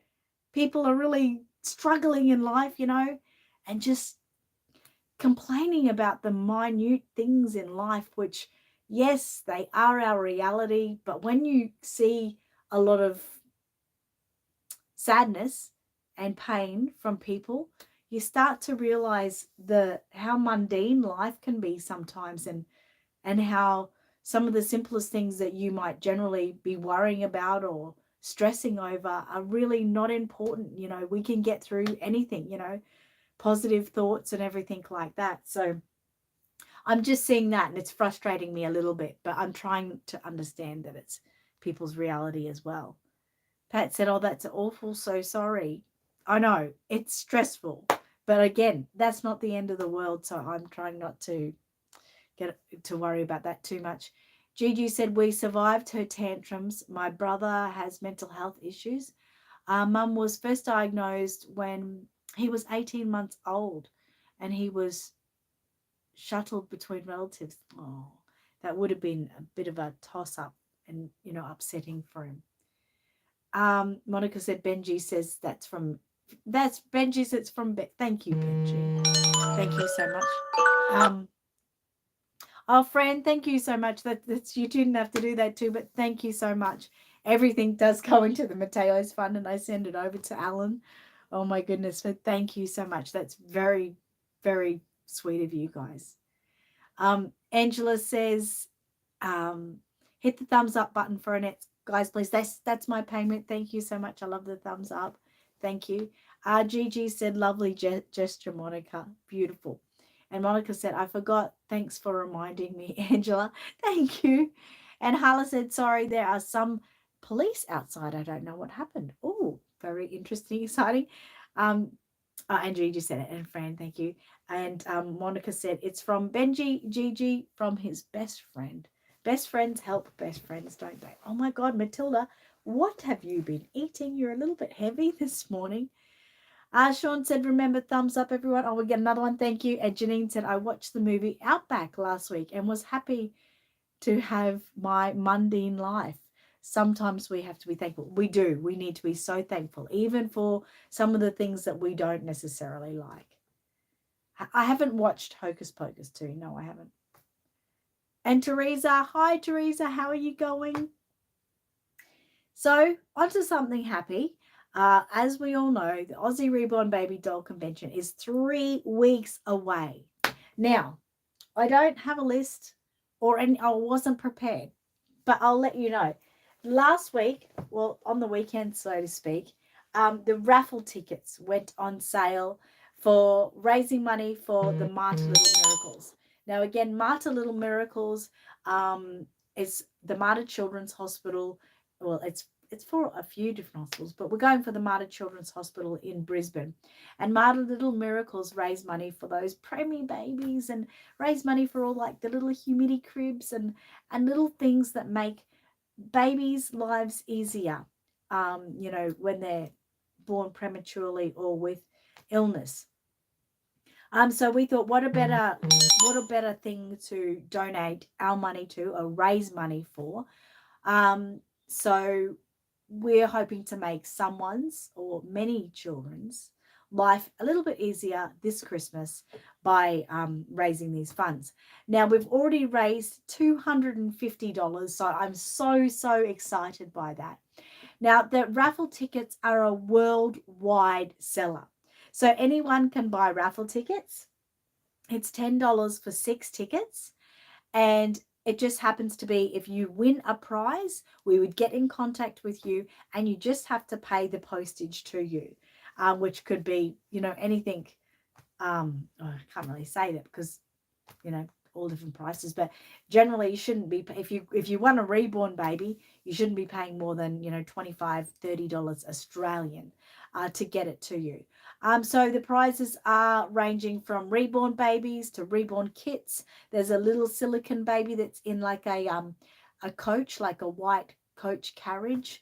S1: People are really struggling in life, and just complaining about the minute things in life, which, yes, they are our reality. But when you see a lot of sadness and pain from people, you start to realize how mundane life can be sometimes, and how some of the simplest things that you might generally be worrying about or stressing over are really not important. We can get through anything, positive thoughts and everything like that. So I'm just seeing that, and it's frustrating me a little bit, but I'm trying to understand that it's people's reality as well. Pat said, oh, that's awful. So sorry. I know it's stressful, but again, that's not the end of the world. So I'm trying not to get to worry about that too much. Gigi said, we survived her tantrums. My brother has mental health issues. Mum was first diagnosed when he was 18 months old, and he was shuttled between relatives. Oh, that would have been a bit of a toss up and, upsetting for him. Monica said Benji says that's Benji says it's from thank you, Benji. Thank you so much. Oh, friend, thank you so much. That's you didn't have to do that too, but thank you so much. Everything does go into the Mateo's fund, and I send it over to Alan. Oh my goodness, but thank you so much. That's very, very sweet of you guys. Angela says, hit the thumbs up button for Annette, guys, please. That's my payment. Thank you so much. I love the thumbs up. Thank you. Gigi said, lovely gesture, Monica. Beautiful. And Monica said, I forgot. Thanks for reminding me, Angela. Thank you. And Hala said, sorry, there are some police outside. I don't know what happened. Oh, very interesting, exciting. And Gigi said it. And Fran, thank you. And Monica said, it's from Benji, Gigi, from his best friend. Best friends help best friends, don't they? Oh, my God, Matilda, what have you been eating? You're a little bit heavy this morning. Sean said, remember, thumbs up, everyone. Oh, we get another one. Thank you. And Janine said, I watched the movie Outback last week and was happy to have my mundane life. Sometimes we have to be thankful. We do. We need to be so thankful, even for some of the things that we don't necessarily like. I haven't watched Hocus Pocus 2. No, I haven't. And Teresa, hi, Teresa. How are you going? So, on to something happy. As we all know, the Aussie Reborn Baby Doll Convention is 3 weeks away. Now, I don't have a list I wasn't prepared, but I'll let you know. Last week, well, on the weekend, so to speak, the raffle tickets went on sale for raising money for the Marta Little Miracles. Now, again, Marta Little Miracles is the Marta Children's Hospital. Well, it's for a few different hospitals, but we're going for the Marta Children's Hospital in Brisbane. And Marta Little Miracles raise money for those preemie babies and raise money for all like the little humidity cribs and little things that make babies' lives easier, when they're born prematurely or with illness. So we thought, what a better thing to donate our money to or raise money for. So we're hoping to make someone's or many children's life a little bit easier this Christmas by raising these funds. Now, we've already raised $250, so I'm so excited by that. Now, the raffle tickets are a worldwide seller, so anyone can buy raffle tickets. It's $10 for 6 tickets, and it just happens to be if you win a prize, we would get in contact with you, and you just have to pay the postage to you, which could be, anything. I can't really say that because, all different prices, but generally you shouldn't be, if you want a reborn baby, you shouldn't be paying more than, $25-$30 Australian to get it to you. So the prizes are ranging from reborn babies to reborn kits. There's a little silicone baby that's in like a coach, like a white coach carriage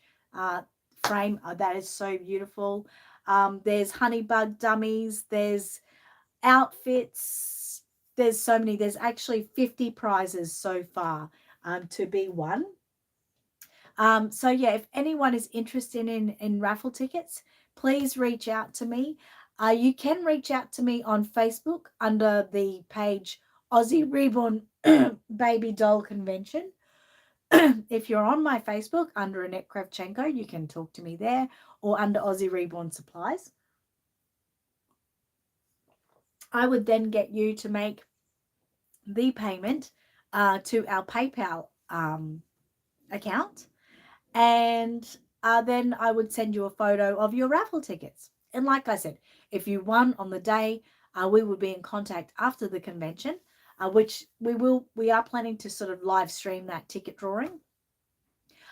S1: frame. That is so beautiful. There's honeybug dummies. There's outfits. There's so many. There's actually 50 prizes so far to be won. So yeah, if anyone is interested in raffle tickets, please reach out to me. You can reach out to me on Facebook under the page Aussie Reborn Baby Doll Convention. If you're on my Facebook under Annette Kravchenko, you can talk to me there, or under Aussie Reborn Supplies. I would then get you to make the payment to our PayPal account, and then I would send you a photo of your raffle tickets. And like I said, if you won on the day, we would be in contact after the convention, which we are planning to sort of live stream that ticket drawing.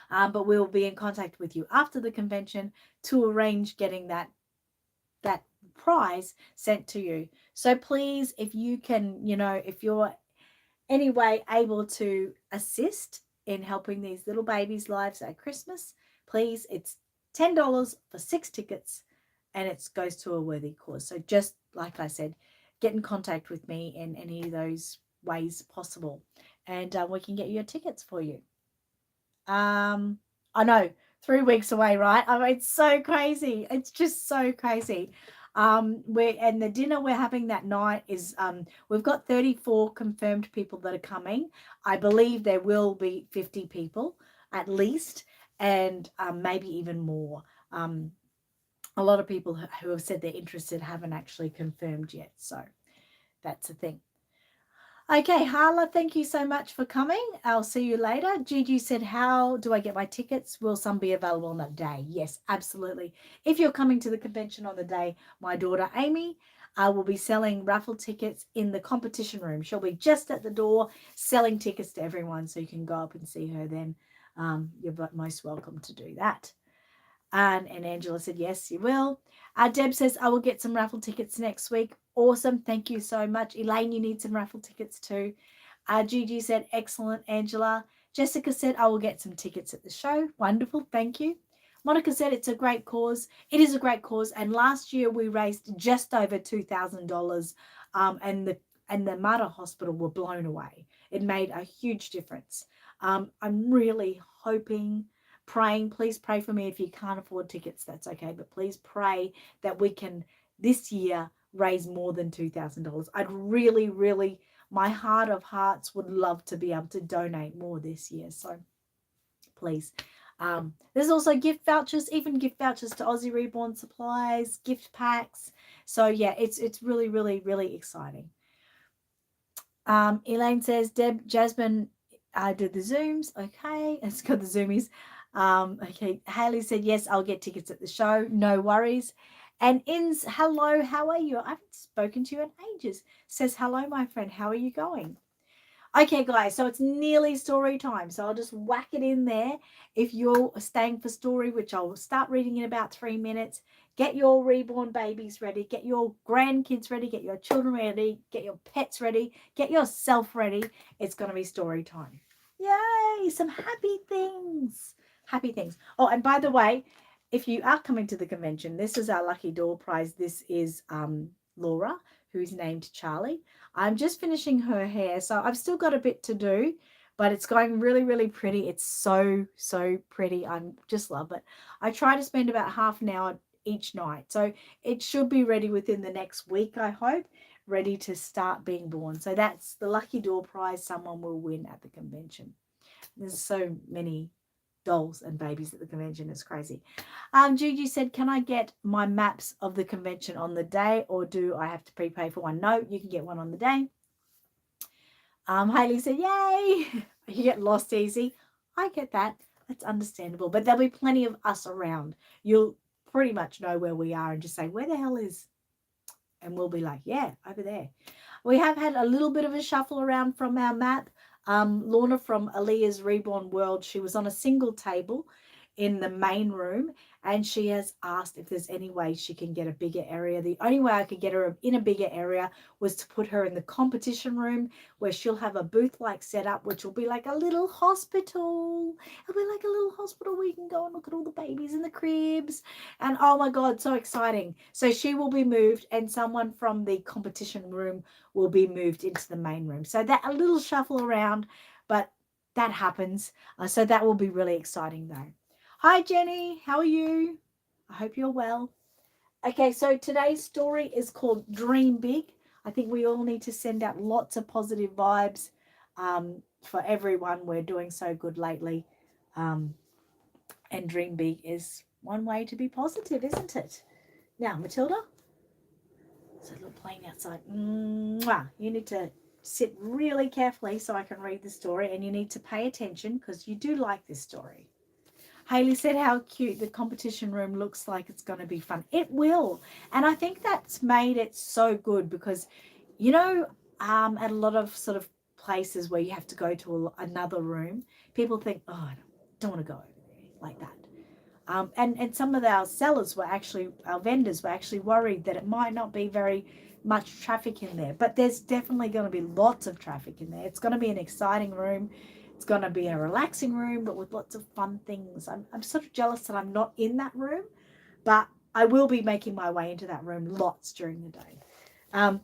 S1: But we will be in contact with you after the convention to arrange getting that prize sent to you. So please, if you can, if you're anyway able to assist in helping these little babies' lives at Christmas, please, it's $10 for 6 tickets, and it goes to a worthy cause. So just like I said, get in contact with me in any of those ways possible, and we can get your tickets for you. I know, 3 weeks away, right? I mean, it's so crazy. It's just so crazy. And the dinner we're having that night is we've got 34 confirmed people that are coming. I believe there will be 50 people at least, and maybe even more. A lot of people who have said they're interested haven't actually confirmed yet, so that's the thing. Okay, Harla, thank you so much for coming. I'll see you later. Gigi said, how do I get my tickets? Will some be available on that day? Yes, absolutely. If you're coming to the convention on the day, my daughter Amy will be selling raffle tickets in the competition room. She'll be just at the door selling tickets to everyone, so you can go up and see her then. You're most welcome to do that. And Angela said, yes, you will. Deb says, I will get some raffle tickets next week. Awesome. Thank you so much. Elaine, you need some raffle tickets too. Gigi said, excellent, Angela. Jessica said, I will get some tickets at the show. Wonderful. Thank you. Monica said, it's a great cause. It is a great cause. And last year we raised just over $2,000. And the Mater Hospital were blown away. It made a huge difference. I'm really hoping, praying, please pray for me if you can't afford tickets, that's okay, but please pray that we can this year raise more than $2,000. I'd really, my heart of hearts would love to be able to donate more this year, so please. There's also gift vouchers, even gift vouchers to Aussie Reborn supplies, gift packs. So yeah, it's really exciting. Elaine says, Jasmine did the Zooms. Okay, it's got the Zoomies. Okay, Haley said, yes, I'll get tickets at the show. No worries. And Inns, hello, how are you? I haven't spoken to you in ages. Says, hello, my friend. How are you going? Okay, guys, so it's nearly story time. So I'll just whack it in there. If you're staying for story, which I'll start reading in about 3 minutes, get your reborn babies ready, get your grandkids ready, get your children ready, get your pets ready, get yourself ready. It's going to be story time. Yay, some happy things. Happy things. Oh, and by the way, if you are coming to the convention, this is our lucky door prize. This is Laura, who's named Charlie. I'm just finishing her hair, so I've still got a bit to do, but it's going really pretty. It's so pretty. I just love it. I try to spend about half an hour each night, so it should be ready within the next week, I hope, ready to start being born. So that's the lucky door prize someone will win at the convention. There's so many dolls and babies at the convention. It's crazy. Gigi said, can I get my maps of the convention on the day, or do I have to prepay for one? No, you can get one on the day. Haley said, yay, you get lost easy. I get that. That's understandable, but there'll be plenty of us around. You'll pretty much know where we are and just say, where the hell is? And we'll be like, yeah, over there. We have had a little bit of a shuffle around from our map. Lorna from Aaliyah's Reborn World, she was on a single table in the main room, and she has asked if there's any way she can get a bigger area. The only way I could get her in a bigger area was to put her in the competition room, where she'll have a booth-like setup, which will be like a little hospital. It'll be like a little hospital where you can go and look at all the babies in the cribs. And oh my God, so exciting. So she will be moved, and someone from the competition room will be moved into the main room. So that a little shuffle around, but that happens. So that will be really exciting though. Hi, Jenny. How are you? I hope you're well. Okay, so today's story is called Dream Big. I think we all need to send out lots of positive vibes for everyone. We're doing so good lately. And Dream Big is one way to be positive, isn't it? Now, Matilda, there's a little plane outside. Mwah. You need to sit really carefully so I can read the story, and you need to pay attention because you do like this story. Haley said, how cute. The competition room looks like it's going to be fun. It will. And I think that's made it so good because, you know, at a lot of sort of places where you have to go to another room, people think, oh, I don't want to go over there like that. And some of our sellers were actually, our vendors were actually worried that it might not be very much traffic in there. But there's definitely going to be lots of traffic in there. It's going to be an exciting room. It's going to be a relaxing room, but with lots of fun things. I'm sort of jealous that I'm not in that room, but I will be making my way into that room lots during the day.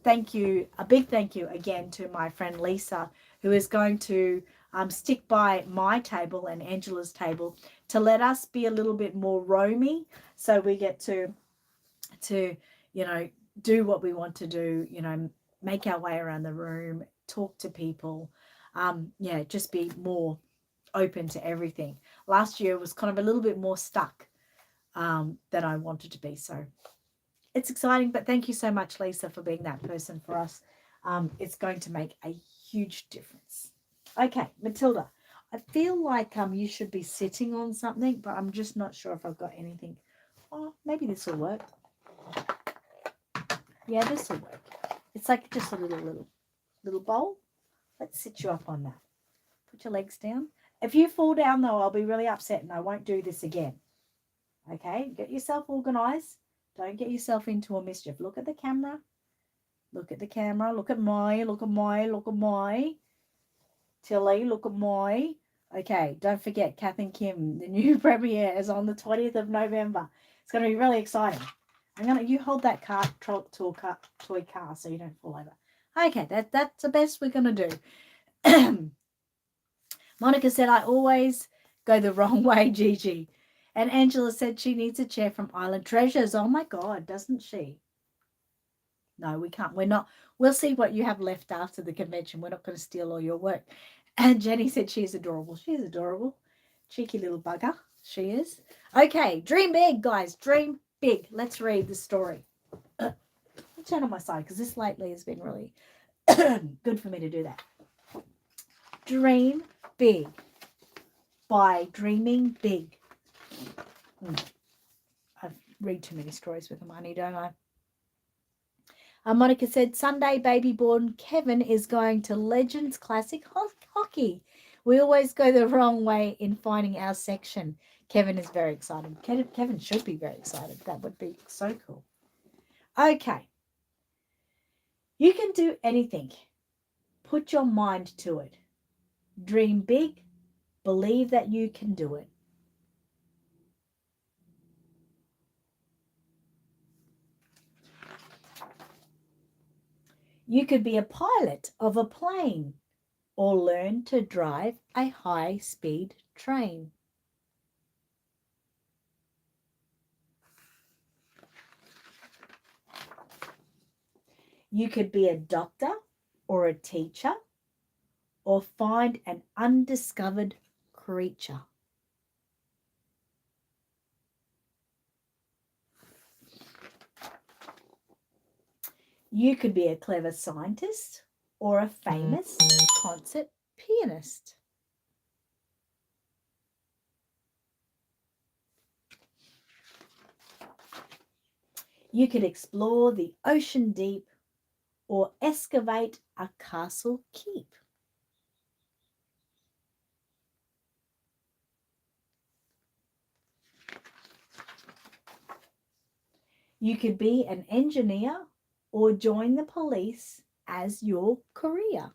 S1: Thank you, a big thank you again to my friend Lisa, who is going to stick by my table and Angela's table to let us be a little bit more roamy, so we get to do what we want to do, make our way around the room, talk to people, just be more open to everything. Last year was kind of a little bit more stuck than I wanted to be, so it's exciting. But thank you so much, Lisa, for being that person for us. It's going to make a huge difference. Okay, Matilda, I feel like you should be sitting on something, but I'm just not sure if I've got anything. Oh, maybe this will work. Yeah, this will work. It's like just a little bowl. Let's sit you up on that. Put your legs down. If you fall down, though, I'll be really upset and I won't do this again. Okay, get yourself organized. Don't get yourself into a mischief. Look at the camera. Look at the camera. Look at my. Look at my. Look at my. Tilly, look at my. Okay, don't forget, Kath and Kim, the new premiere is on the 20th of November. It's going to be really exciting. You hold that toy car so you don't fall over. Okay, that's the best we're going to do. Monica said, I always go the wrong way, Gigi. And Angela said she needs a chair from Island Treasures. Oh my God, doesn't she? No, we can't. We're not. We'll see what you have left after the convention. We're not going to steal all your work. And Jenny said she's adorable. She's adorable. Cheeky little bugger. She is. Okay, dream big, guys. Dream big. Let's read the story. I'll turn on my side because this lately has been really good for me to do that. Dream big by Dreaming Big. I read too many stories with money, don't I? Monica said, Sunday baby born Kevin is going to Legends Classic Hockey. We always go the wrong way in finding our section. Kevin is very excited. Kevin should be very excited. That would be so cool. Okay. You can do anything. Put your mind to it. Dream big. Believe that you can do it. You could be a pilot of a plane or learn to drive a high-speed train. You could be a doctor or a teacher or find an undiscovered creature. You could be a clever scientist or a famous concert pianist. You could explore the ocean deep or excavate a castle keep. You could be an engineer or join the police as your career.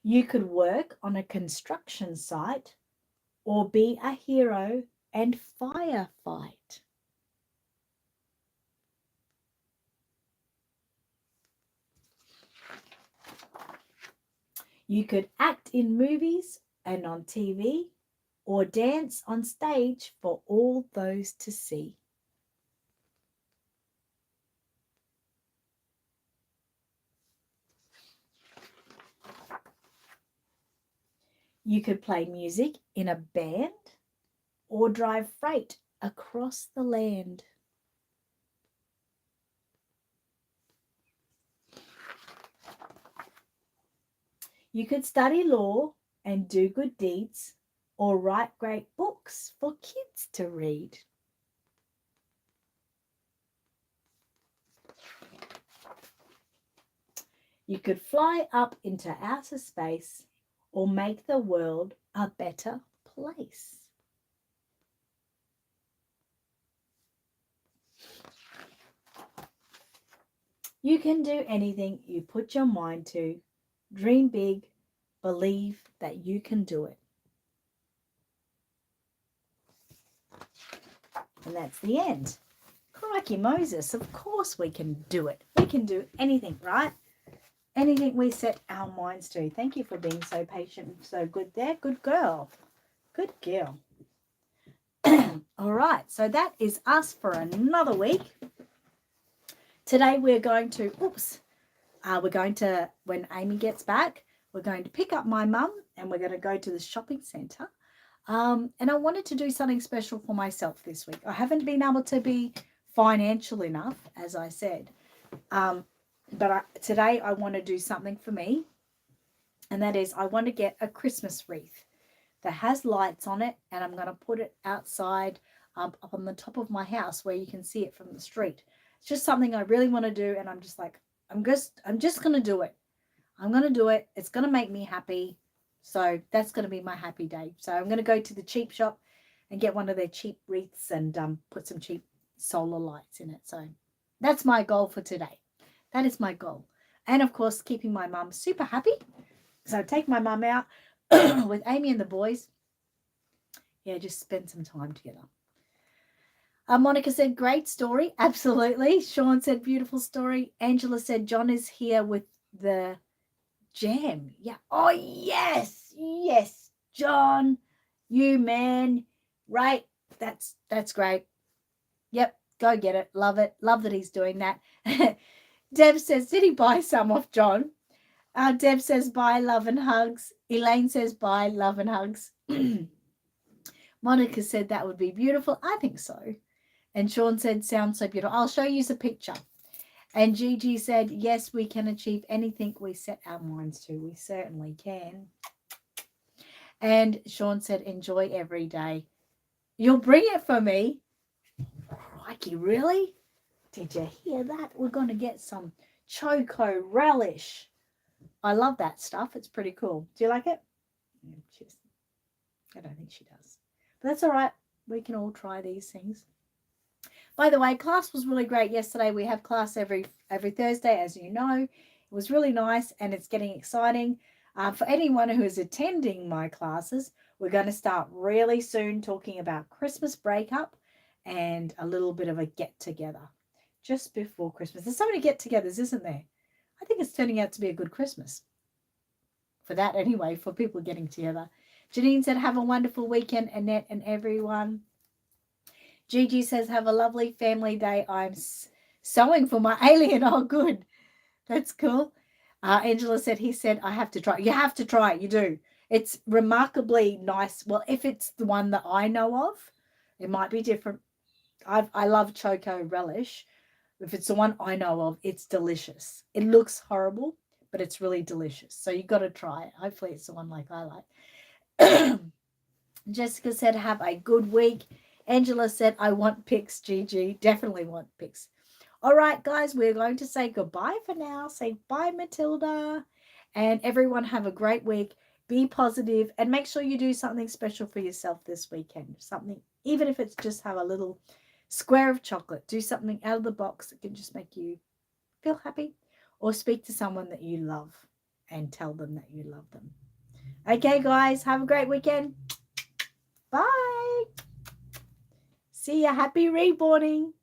S1: You could work on a construction site or be a hero and firefight. You could act in movies and on TV or dance on stage for all those to see. You could play music in a band or drive freight across the land. You could study law and do good deeds or write great books for kids to read. You could fly up into outer space or make the world a better place. You can do anything you put your mind to. Dream big. Believe that you can do it. And that's the end. Crikey Moses, of course we can do it. We can do anything, right? Anything we set our minds to. Thank you for being so patient and so good there. Good girl. Good girl. All right, so that is us for another week. Today we're going to, when Amy gets back, we're going to pick up my mum and we're going to go to the shopping centre. And I wanted to do something special for myself this week. I haven't been able to be financial enough, as I said. But today I want to do something for me. And that is I want to get a Christmas wreath that has lights on it. And I'm going to put it outside up on the top of my house where you can see it from the street. It's just something I really want to do. And I'm just like, I'm just going to do it. I'm going to do it. It's going to make me happy. So that's going to be my happy day. So I'm going to go to the cheap shop and get one of their cheap wreaths and put some cheap solar lights in it. So that's my goal for today. That is my goal. And of course, keeping my mum super happy. So take my mum out with Amy and the boys. Yeah, just spend some time together. Monica said, great story. Absolutely. Sean said, beautiful story. Angela said, John is here with the jam. Yeah. Oh, yes. Yes. John, you man. Right. That's great. Yep. Go get it. Love it. Love that he's doing that. Deb says, did he buy some off John? Deb says, bye, love and hugs. Elaine says, bye, love and hugs. Monica said, that would be beautiful. I think so. And Sean said, sounds so beautiful. I'll show you a picture. And Gigi said, yes, we can achieve anything we set our minds to. We certainly can. And Sean said, enjoy every day. You'll bring it for me. Crikey, really? Did you hear that? We're going to get some choco relish. I love that stuff. It's pretty cool. Do you like it? I don't think she does. But that's all right. We can all try these things. By the way, class was really great yesterday. We have class every Thursday, as you know. It was really nice and it's getting exciting. For anyone who is attending my classes, we're going to start really soon talking about Christmas breakup and a little bit of a get-together just before Christmas. There's so many get-togethers, isn't there? I think it's turning out to be a good Christmas. For that anyway, for people getting together. Janine said, have a wonderful weekend, Annette and everyone. Gigi says, have a lovely family day. I'm sewing for my alien. Oh, good. That's cool. Angela said, he said, I have to try. You have to try it. You do. It's remarkably nice. Well, if it's the one that I know of, it might be different. I love choco relish. If it's the one I know of, it's delicious. It looks horrible, but it's really delicious. So you got to try it. Hopefully it's the one like I like. Jessica said, have a good week. Angela said, I want pics, Gigi. Definitely want pics. All right, guys, we're going to say goodbye for now. Say bye, Matilda. And everyone have a great week. Be positive and make sure you do something special for yourself this weekend. Something, even if it's just have a little square of chocolate. Do something out of the box that can just make you feel happy. Or speak to someone that you love and tell them that you love them. Okay, guys, have a great weekend. Bye. See ya. Happy reborning.